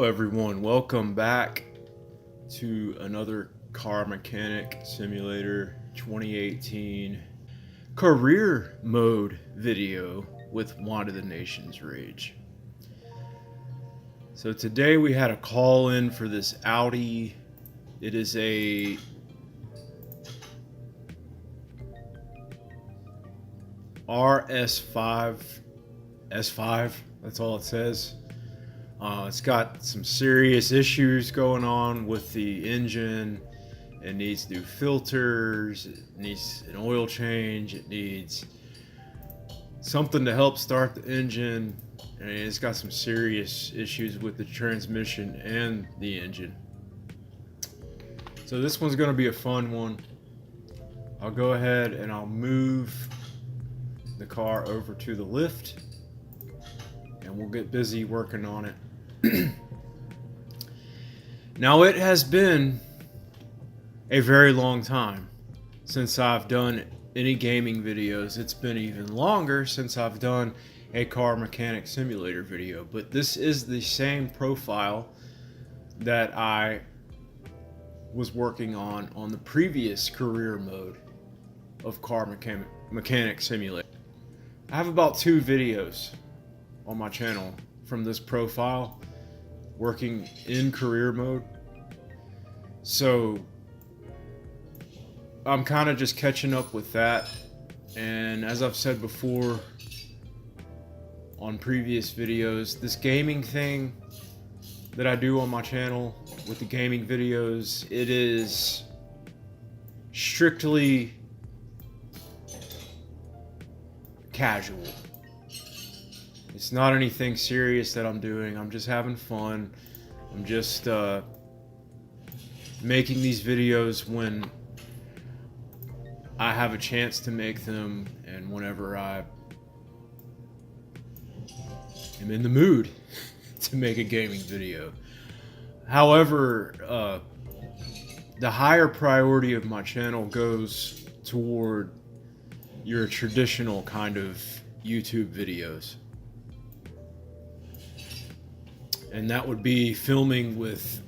everyone, welcome back to another Car Mechanic Simulator 2018 career mode video with Wand of the Nations Rage. So today we had a call in for this Audi. It is a RS5 S5, that's all it says. It's got some serious issues going on with the engine. It needs new filters, it needs an oil change, it needs something to help start the engine, and it's got some serious issues with the transmission and the engine. So this one's going to be a fun one. I'll go ahead and I'll move the car over to the lift and we'll get busy working on it. Now, it has been a very long time since I've done any gaming videos. It's been even longer since I've done a car mechanic simulator video, but this is the same profile that I was working on the previous career mode of car mechanic simulator. I have about 2 videos on my channel from this profile working in career mode, so I'm kind of just catching up with that. And as I've said before on previous videos, this gaming thing that I do on my channel with the gaming videos, it is strictly casual. It's not anything serious that I'm doing. I'm just having fun. I'm just making these videos when I have a chance to make them and whenever I am in the mood to make a gaming video. However, the higher priority of my channel goes toward your traditional kind of YouTube videos. And that would be filming with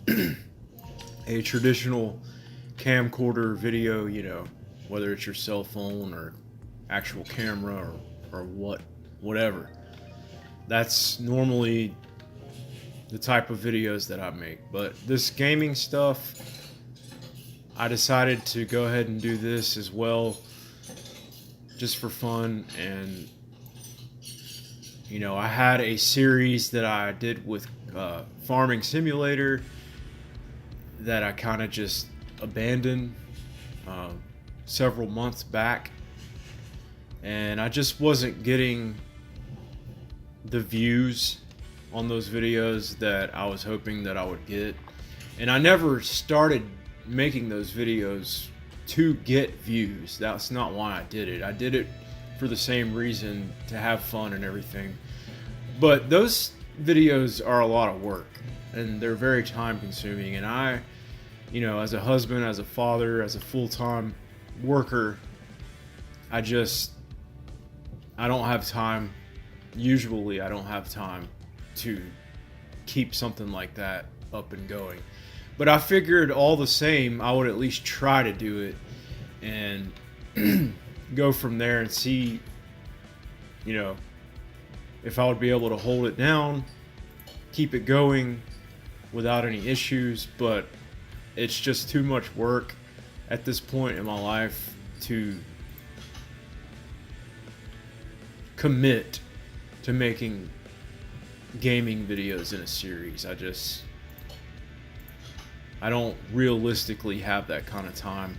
a traditional camcorder video, you know, whether it's your cell phone or actual camera or whatever. That's normally the type of videos that I make. But this gaming stuff, I decided to go ahead and do this as well, just for fun. And you know, I had a series that I did with Farming Simulator that I kind of just abandoned several months back, and I just wasn't getting the views on those videos that I was hoping that I would get. And I never started making those videos to get views. That's not why I did it. I did it for the same reason, to have fun and everything. But those videos are a lot of work and they're very time consuming, and I, you know, as a husband, as a father, as a full-time worker, I don't have time. Usually I don't have time to keep something like that up and going. But I figured all the same I would at least try to do it and go from there and see, you know, if I would be able to hold it down, keep it going without any issues. But it's just too much work at this point in my life to commit to making gaming videos in a series. I don't realistically have that kind of time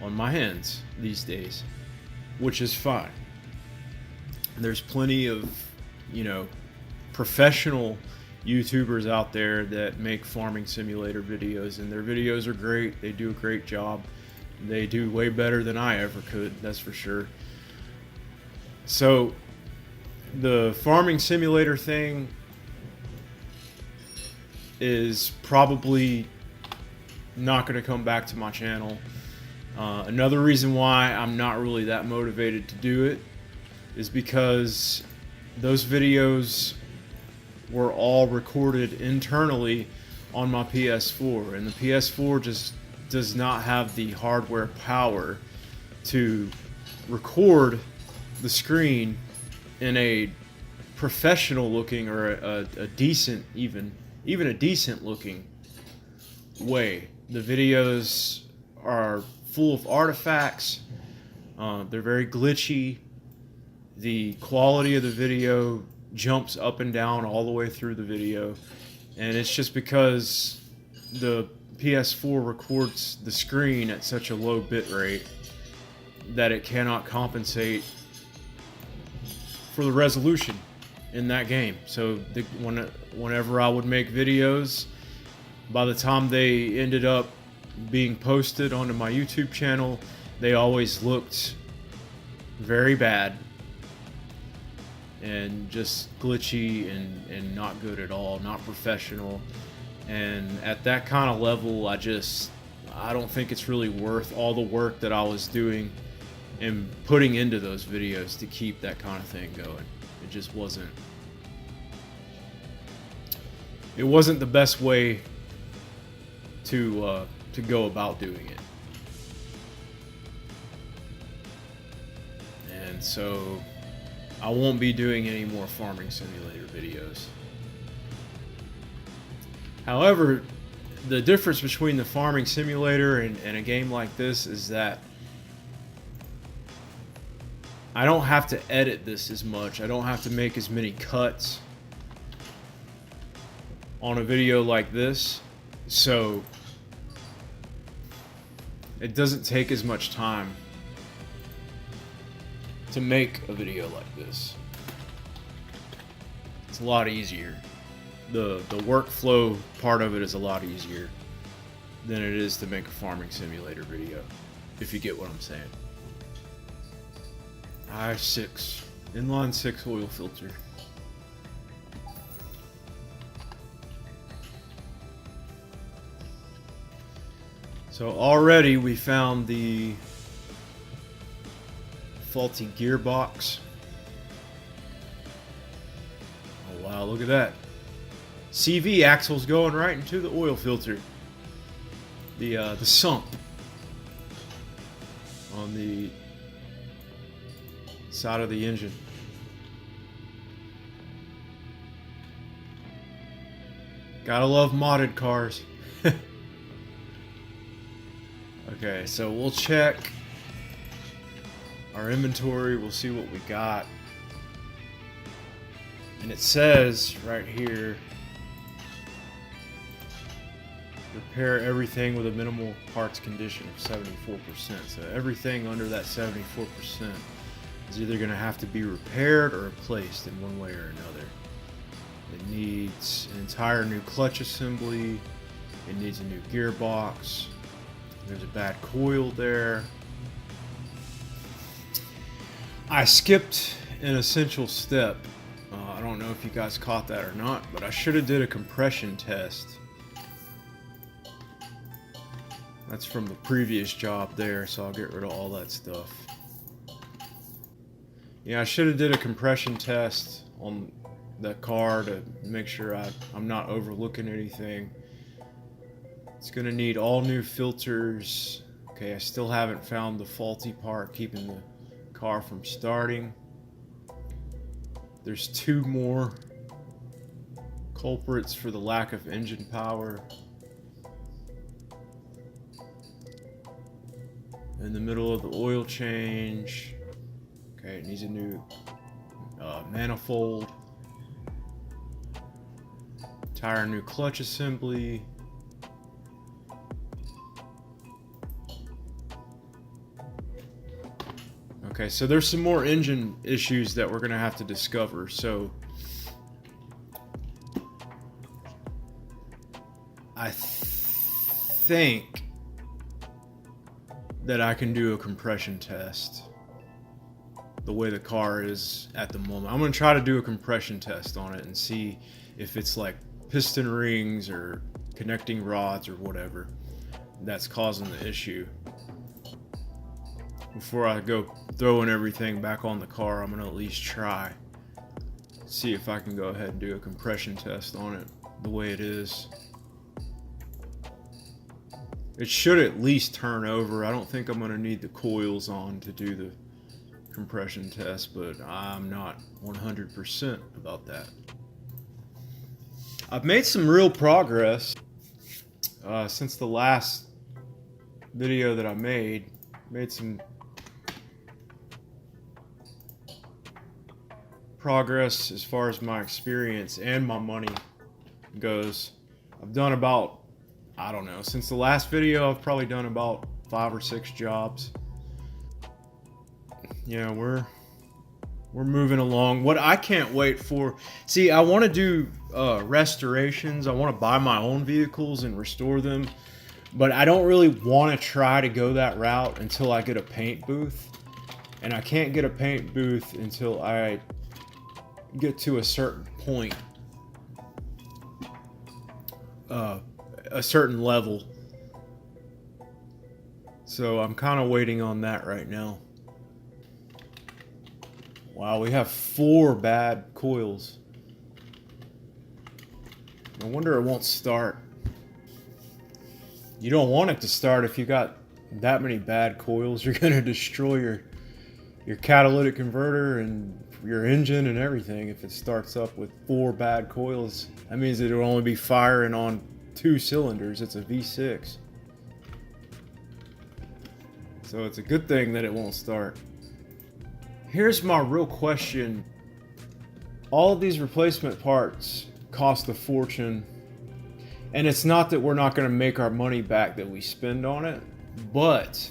on my hands these days, which is fine. There's plenty of, you know, professional YouTubers out there that make farming simulator videos, and their videos are great. They do a great job. They do way better than I ever could, that's for sure. So the farming simulator thing is probably not going to come back to my channel. Another reason why I'm not really that motivated to do it is because those videos were all recorded internally on my PS4, and the PS4 just does not have the hardware power to record the screen in a professional looking or a decent, even a decent looking way. The videos are full of artifacts. They're very glitchy. The quality of the video jumps up and down all the way through the video, and it's just because the PS4 records the screen at such a low bit rate that it cannot compensate for the resolution in that game. So whenever I would make videos, by the time they ended up being posted onto my YouTube channel, they always looked very bad and just glitchy and not good at all, not professional. And at that kind of level, I don't think it's really worth all the work that I was doing and putting into those videos to keep that kind of thing going. It just wasn't. It wasn't the best way to go about doing it. And so I won't be doing any more Farming Simulator videos. However, the difference between the Farming Simulator and a game like this is that I don't have to edit this as much. I don't have to make as many cuts on a video like this. So it doesn't take as much time to make a video like this. It's a lot easier. The workflow part of it is a lot easier than it is to make a Farming Simulator video, if you get what I'm saying. RS5 inline 6 oil filter. So already we found the faulty gearbox. Oh wow, look at that. CV axle's going right into the oil filter. The sump on the side of the engine. Gotta love modded cars. Okay, so we'll check our inventory. We'll see what we got. And it says right here, repair everything with a minimal parts condition of 74%. So everything under that 74% is either going to have to be repaired or replaced in one way or another. It needs an entire new clutch assembly. It needs a new gearbox. There's a bad coil there. I skipped an essential step. I don't know if you guys caught that or not, but I should have did a compression test. That's from the previous job there, so I'll get rid of all that stuff. Yeah, I should have did a compression test on that car to make sure I'm not overlooking anything. It's gonna need all new filters. Okay, I still haven't found the faulty part keeping the car from starting. There's 2 more culprits for the lack of engine power. In the middle of the oil change. Okay, it needs a new manifold. Entire new clutch assembly. Okay, so there's some more engine issues that we're gonna have to discover. So I think that I can do a compression test the way the car is at the moment. I'm gonna try to do a compression test on it and see if it's like piston rings or connecting rods or whatever that's causing the issue. Before I go throwing everything back on the car, I'm gonna at least try. see if I can go ahead and do a compression test on it the way it is. It should at least turn over. I don't think I'm going to need the coils on to do the compression test, but I'm not 100% about that. I've made some real progress since the last video that I made. Made some progress as far as my experience and my money goes. I've done about, I don't know, since the last video I've probably done about 5 or 6 jobs. Yeah, we're moving along. What I can't wait for, see, I want to do restorations. I want to buy my own vehicles and restore them, but I don't really want to try to go that route until I get a paint booth. And I can't get a paint booth until I get to a certain point, a certain level. So I'm kind of waiting on that right now. Wow, we have 4 bad coils. No wonder it won't start. You don't want it to start if you got that many bad coils. You're gonna destroy your catalytic converter and your engine and everything if it starts up with 4 bad coils. That means it'll only be firing on 2 cylinders. It's a V6. So it's a good thing that it won't start. Here's my real question. All of these replacement parts cost a fortune. And it's not that we're not going to make our money back that we spend on it, but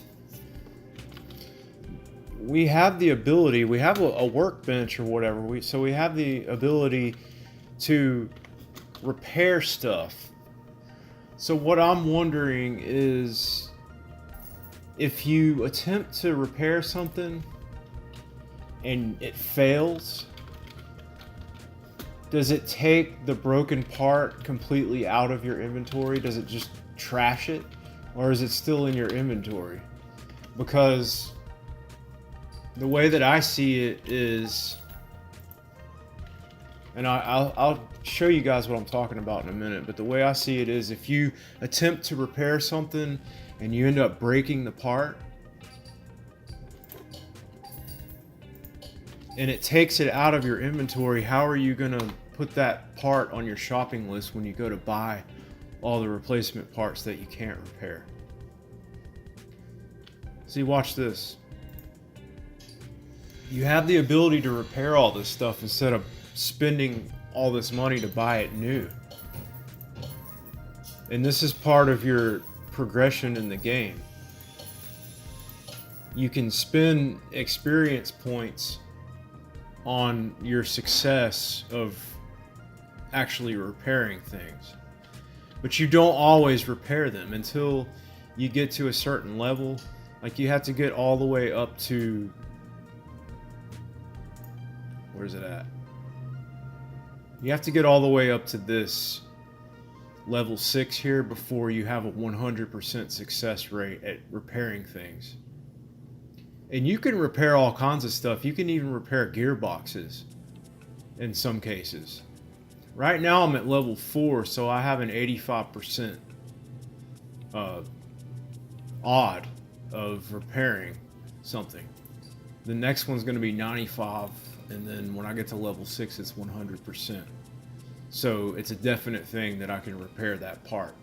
we have the ability, we have a workbench or whatever, so we have the ability to repair stuff. So what I'm wondering is, if you attempt to repair something and it fails, does it take the broken part completely out of your inventory? Does it just trash it? Or is it still in your inventory? Because the way that I see it is, and I'll show you guys what I'm talking about in a minute, but the way I see it is, if you attempt to repair something and you end up breaking the part, and it takes it out of your inventory, how are you going to put that part on your shopping list when you go to buy all the replacement parts that you can't repair? See, watch this. You have the ability to repair all this stuff instead of spending all this money to buy it new. And this is part of your progression in the game. You can spend experience points on your success of actually repairing things, but you don't always repair them until you get to a certain level. Like, you have to get all the way up to, where's it at? You have to get all the way up to this level 6 here before you have a 100% success rate at repairing things. And you can repair all kinds of stuff. You can even repair gearboxes in some cases. Right now I'm at level 4, so I have an 85% odd of repairing something. The next one's going to be 95, and then when I get to level 6 it's 100%. So it's a definite thing that I can repair that part.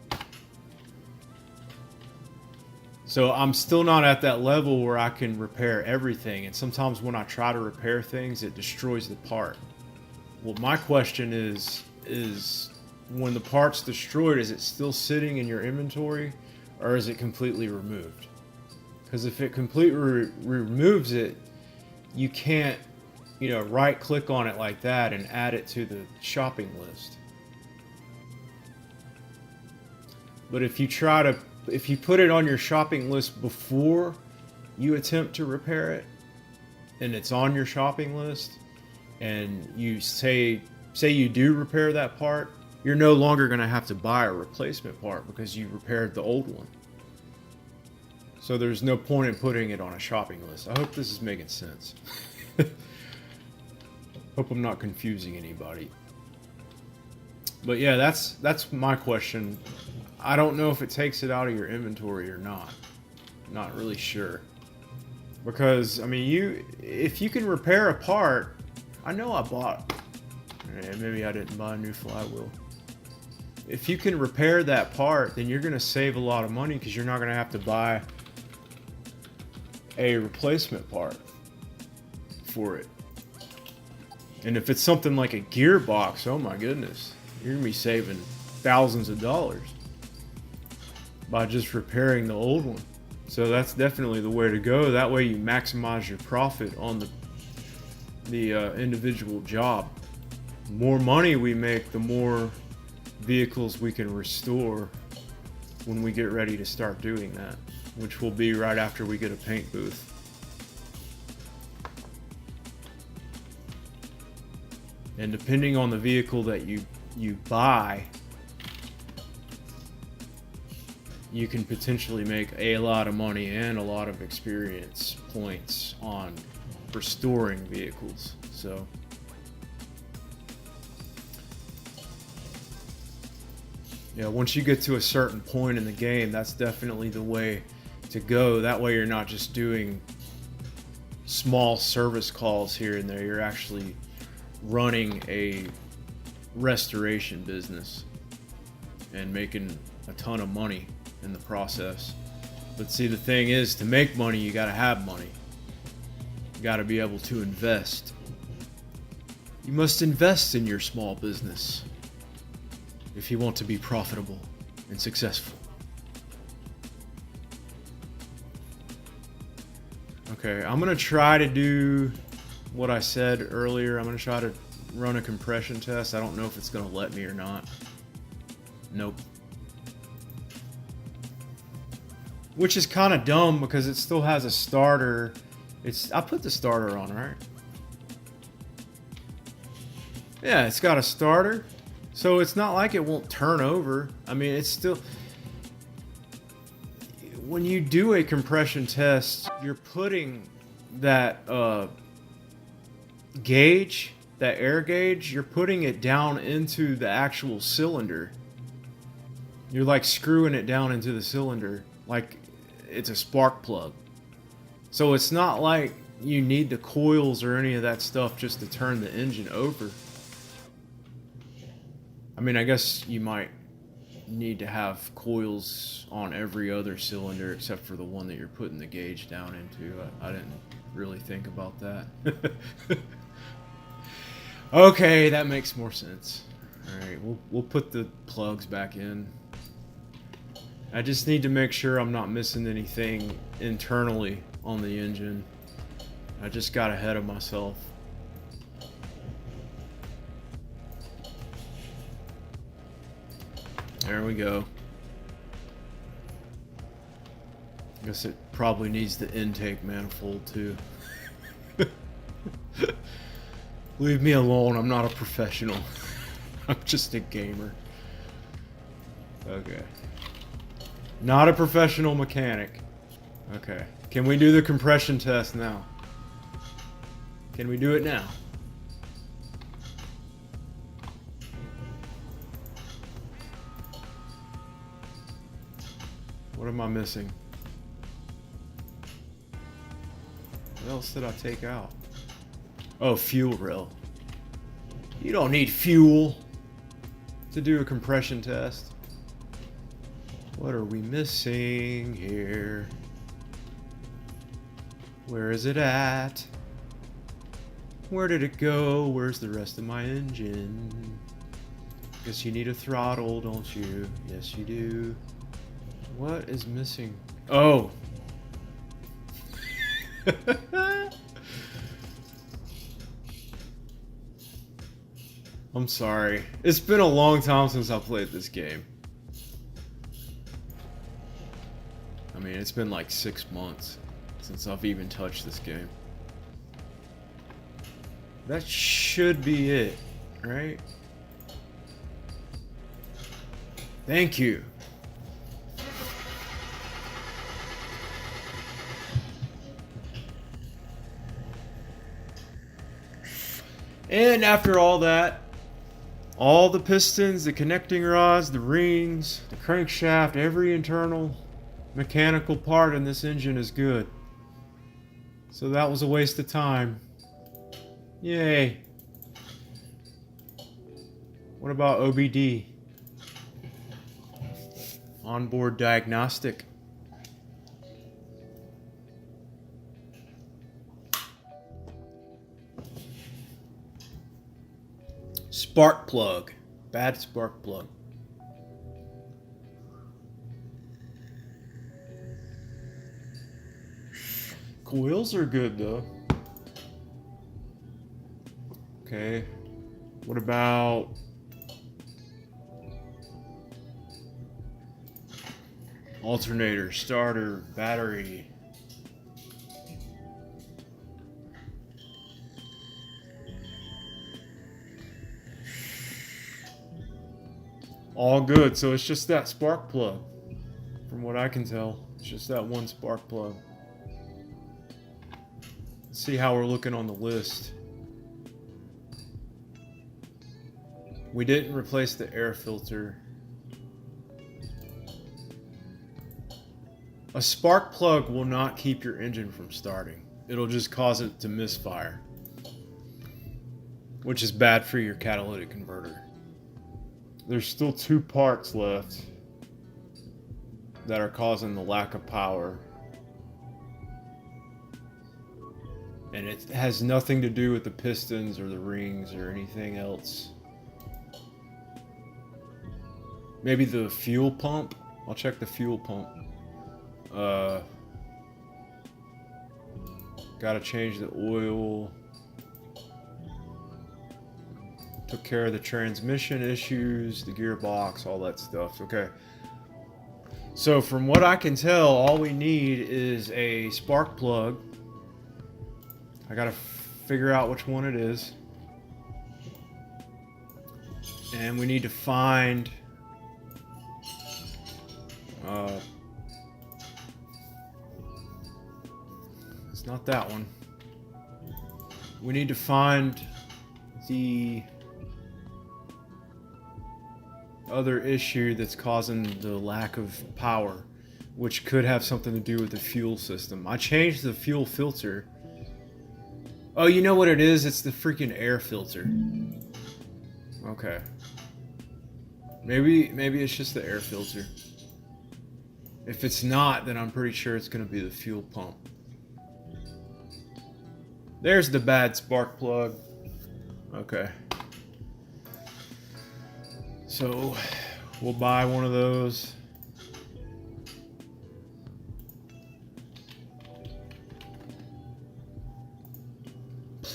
So I'm still not at that level where I can repair everything, and sometimes when I try to repair things, it destroys the part. Well, my question is when the part's destroyed, is it still sitting in your inventory, or is it completely removed? Because if it completely removes it, you can't, right click on it like that and add it to the shopping list. But if you put it on your shopping list before you attempt to repair it, and it's on your shopping list, and you say you do repair that part, you're no longer going to have to buy a replacement part because you repaired the old one. So there's no point in putting it on a shopping list. I hope this is making sense. Hope I'm not confusing anybody. But yeah, that's my question. I don't know if it takes it out of your inventory or not. Not really sure. Because I mean, if you can repair a part, I know I bought. Maybe I didn't buy a new flywheel. If you can repair that part, then you're gonna save a lot of money because you're not gonna have to buy a replacement part for it. And if it's something like a gearbox, oh my goodness, you're gonna be saving thousands of dollars by just repairing the old one. So that's definitely the way to go. That way you maximize your profit on the individual job. The more money we make, the more vehicles we can restore when we get ready to start doing that, which will be right after we get a paint booth. And depending on the vehicle that you buy, you can potentially make a lot of money and a lot of experience points on restoring vehicles. So yeah, once you get to a certain point in the game, that's definitely the way to go. That way you're not just doing small service calls here and there. You're actually running a restoration business and making a ton of money in the process. But see, the thing is, to make money, you gotta have money. You gotta be able to invest. You must invest in your small business if you want to be profitable and successful. Okay, I'm gonna try to do what I said earlier. I'm gonna try to run a compression test. I don't know if it's gonna let me or not. Nope. Which is kind of dumb because it still has a starter. I put the starter on, right? Yeah, it's got a starter. So it's not like it won't turn over. I mean, it's still... When you do a compression test, you're putting that gauge, that air gauge, you're putting it down into the actual cylinder. You're like screwing it down into the cylinder like it's a spark plug. So it's not like you need the coils or any of that stuff just to turn the engine over. I mean, I guess you might need to have coils on every other cylinder except for the one that you're putting the gauge down into. I didn't really think about that. Okay, that makes more sense. Alright, we'll put the plugs back in. I just need to make sure I'm not missing anything internally on the engine. I just got ahead of myself. There we go. I guess it probably needs the intake manifold too. Leave me alone, I'm not a professional. I'm just a gamer. Okay. Not a professional mechanic. Okay. Can we do the compression test now? Can we do it now? What am I missing? What else did I take out? Oh, fuel rail. You don't need fuel to do a compression test. What are we missing here? Where is it at? Where did it go? Where's the rest of my engine? Guess you need a throttle, don't you? Yes, you do. What is missing? Oh! I'm sorry. It's been a long time since I played this game. I mean, it's been like 6 months since I've even touched this game. That should be it, right? Thank you. And after all that, all the pistons, the connecting rods, the rings, the crankshaft, every internal mechanical part in this engine is good. So that was a waste of time. Yay. What about OBD? Onboard Diagnostic. Spark plug. Bad spark plug. Coils are good though. Okay. What about alternator, starter, battery? All good. So it's just that spark plug. From what I can tell, it's just that one spark plug. Let's see how we're looking on the list. We didn't replace the air filter. A spark plug will not keep your engine from starting. It'll just cause it to misfire, which is bad for your catalytic converter. There's still 2 parts left that are causing the lack of power. And it has nothing to do with the pistons or the rings or anything else. Maybe the fuel pump? I'll check the fuel pump. Gotta change the oil. Took care of the transmission issues, the gearbox, all that stuff. Okay. So from what I can tell, all we need is a spark plug. I gotta figure out which one it is. And we need to find it's not that one. We need to find the other issue that's causing the lack of power, which could have something to do with the fuel system. I changed the fuel filter. Oh, you know what it is? It's the freaking air filter. Okay. Maybe it's just the air filter. If it's not, then I'm pretty sure it's going to be the fuel pump. There's the bad spark plug. Okay. So, we'll buy one of those.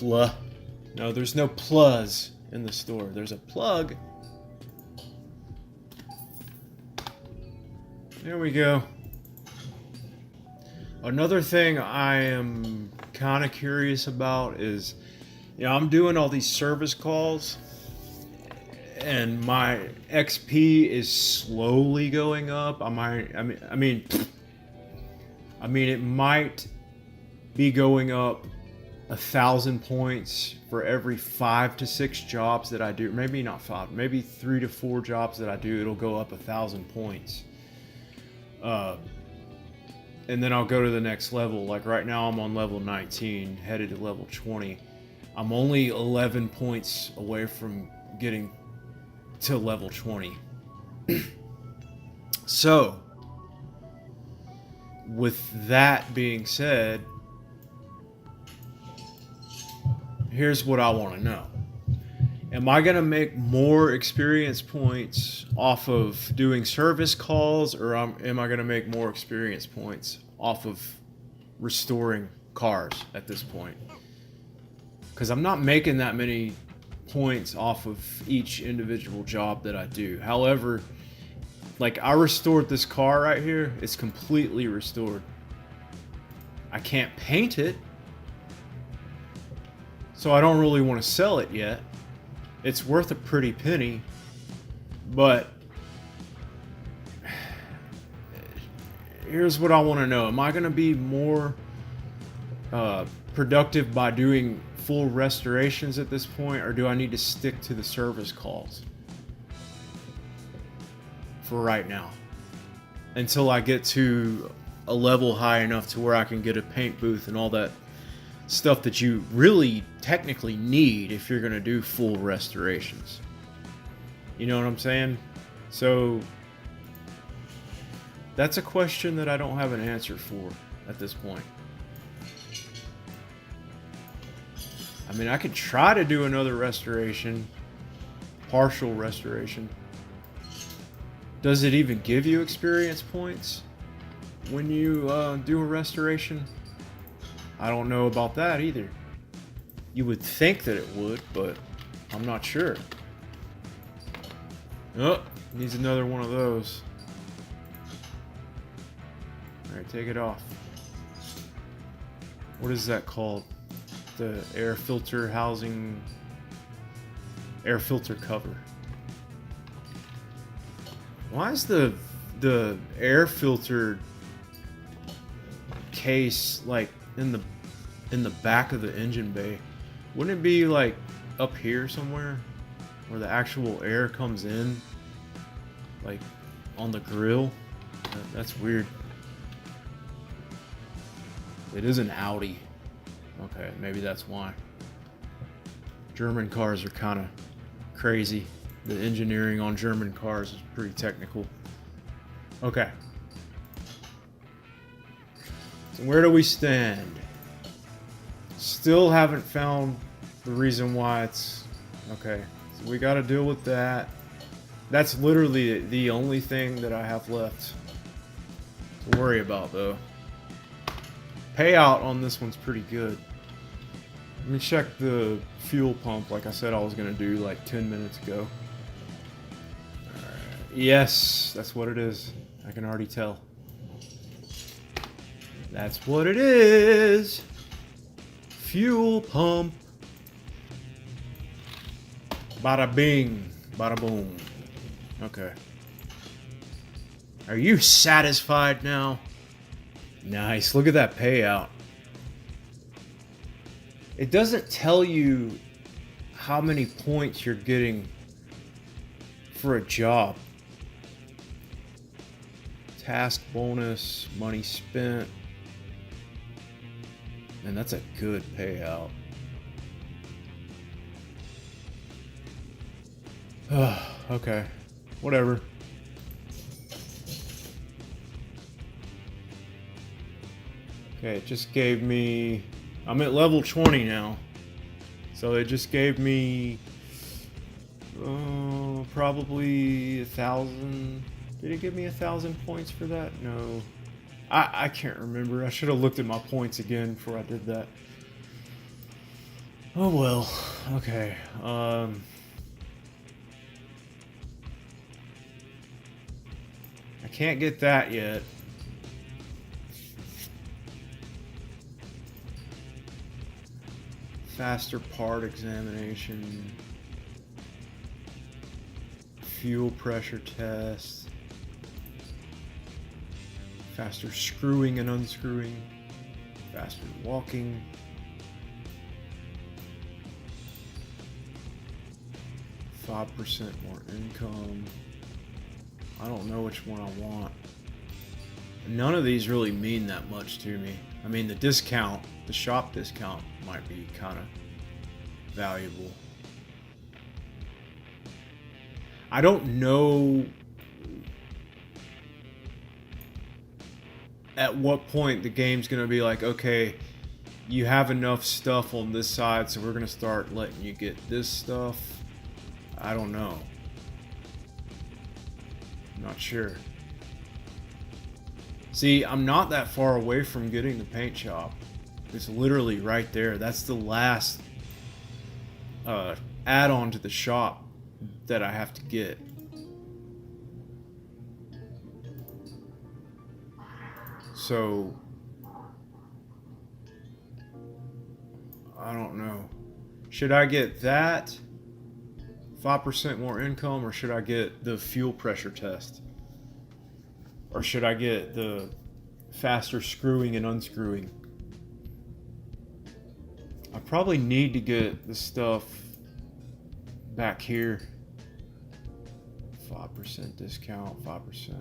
No, there's no plus in the store. There's a plug. There we go. Another thing I am kind of curious about is, I'm doing all these service calls, and my XP is slowly going up. I mean, it might be going up 1,000 points for every 5 to 6 jobs that I do. Maybe not 5, maybe 3 to 4 jobs that I do. It'll go up 1,000 points. And then I'll go to the next level. Like right now I'm on level 19, headed to level 20. I'm only 11 points away from getting to level 20. So, with that being said, here's what I want to know. Am I going to make more experience points off of doing service calls, or am I going to make more experience points off of restoring cars at this point? Because I'm not making that many points off of each individual job that I do. However, like I restored this car right here. It's completely restored. I can't paint it, so I don't really want to sell it yet. It's worth a pretty penny, but here's what I want to know. Am I going to be more productive by doing full restorations at this point, or do I need to stick to the service calls for right now until I get to a level high enough to where I can get a paint booth and all that stuff that you really technically need if you're going to do full restorations? You know what I'm saying? So that's a question that I don't have an answer for at this point. I mean, I could try to do another restoration, partial restoration. Does it even give you experience points when you do a restoration? I don't know about that either. You would think that it would, but I'm not sure. Oh, needs another one of those. Alright, take it off. What is that called? The air filter housing, air filter cover. Why is the air filter case like in the back of the engine bay? Wouldn't it be like up here somewhere where the actual air comes in, like on the grill? That's weird. It is an Audi. Okay, maybe that's why. German cars are kind of crazy. The engineering on German cars is pretty technical. Okay. So where do we stand? Still haven't found the reason why it's... Okay, so we got to deal with that. That's literally the only thing that I have left to worry about, though. Payout on this one's pretty good. Let me check the fuel pump like I said I was going to do like 10 minutes ago. Yes, that's what it is. I can already tell. That's what it is. Fuel pump. Bada bing, bada boom. Okay. Are you satisfied now? Nice. Look at that payout. It doesn't tell you how many points you're getting for a job. Task bonus, money spent. And that's a good payout. Okay. Whatever. Okay, it just gave me... I'm at level 20 now. So it just gave me... probably 1,000... Did it give me 1,000 points for that? No. I can't remember. I should have looked at my points again before I did that. Oh well. Okay. I can't get that yet. Faster part examination. Fuel pressure test. Faster screwing and unscrewing. Faster walking. %5 more income. I don't know which one I want. None of these really mean that much to me. I mean, the discount, the shop discount might be kind of valuable. I don't know at what point the game's going to be like, okay, you have enough stuff on this side, so we're going to start letting you get this stuff. I don't know. I'm not sure. See, I'm not that far away from getting the paint shop. It's literally right there. That's the last add-on to the shop that I have to get. So, I don't know. Should I get that 5% more income, or should I get the fuel pressure test? Or should I get the faster screwing and unscrewing? I probably need to get the stuff back here. 5% discount, 5%.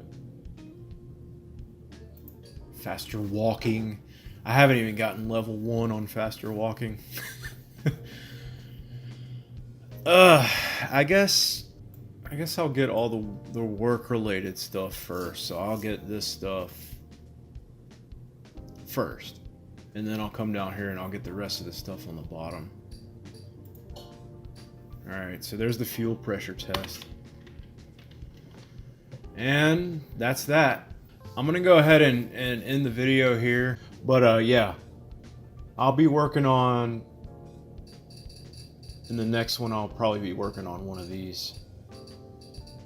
Faster walking. I haven't even gotten level 1 on faster walking. I guess I'll get all the work related stuff first. So I'll get this stuff first, and then I'll come down here and I'll get the rest of the stuff on the bottom. Alright, so there's the fuel pressure test. And that's that. I'm gonna go ahead and end the video here. But yeah, I'll be working on, in the next one I'll probably be working on one of these.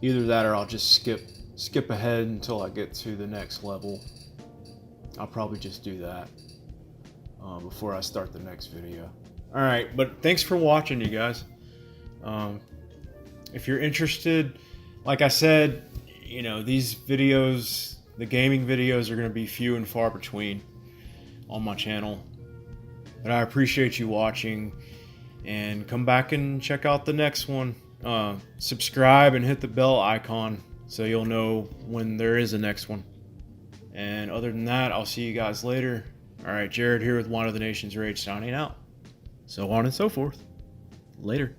Either that or I'll just skip ahead until I get to the next level. I'll probably just do that before I start the next video. Alright, but thanks for watching, you guys. If you're interested, like I said, you know, these videos, the gaming videos, are going to be few and far between on my channel. But I appreciate you watching, and come back and check out the next one. Subscribe and hit the bell icon so you'll know when there is a next one. And other than that, I'll see you guys later. Alright, Jared here with One of the Nation's Rage signing out. So on and so forth. Later.